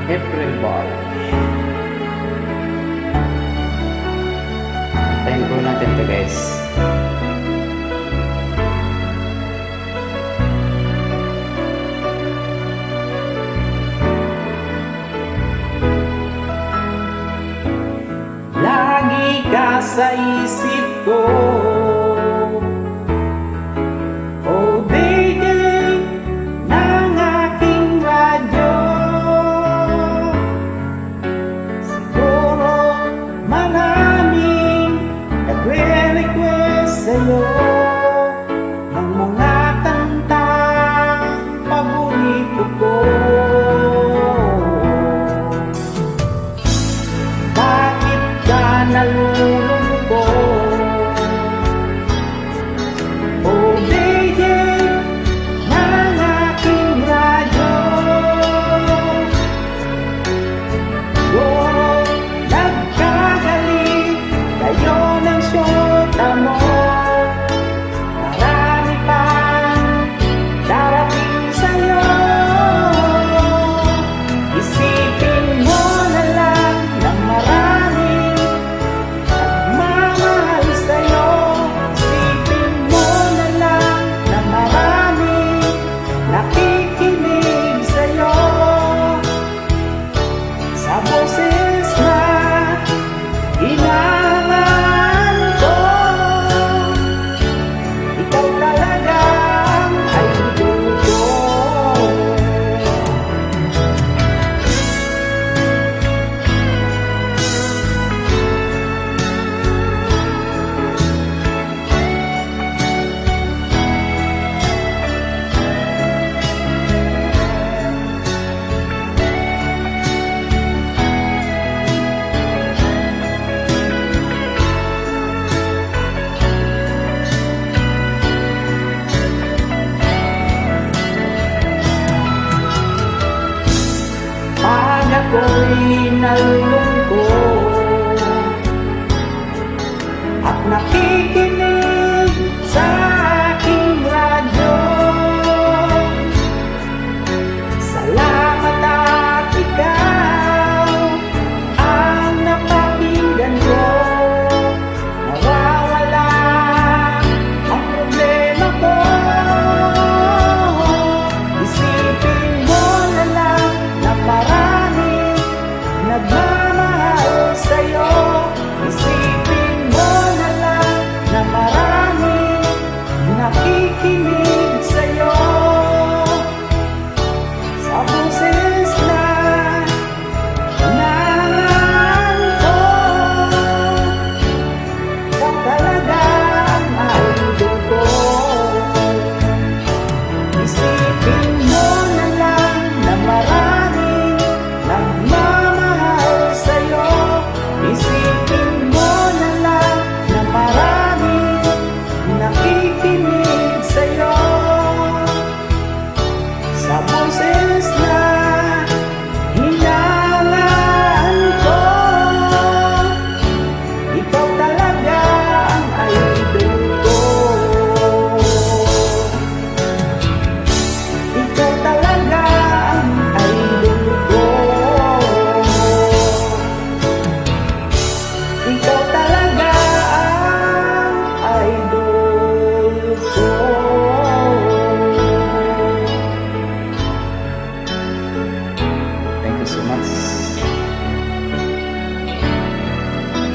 April Ball. Tayin po natin to guys. Lagi ka sa isip ko, oh baby, ng aking radyo. Siguro maraming nagre-request sa'yo ng mga kantang paborito ko. Bakit ka nalulungkot? Oh baby, ng aking radyo. Siguro nagkagaling kayo ng syota mo. Marami pang darating sa'yo. Isipin mo na lang ng maraming nagmamahal sa'yo. Isipin mo na lang ng maraming nakikinig sa'yo. Sa boses na hinahangaan ko, ikaw talaga ang idol ko. Pag ako'y nalulungkot at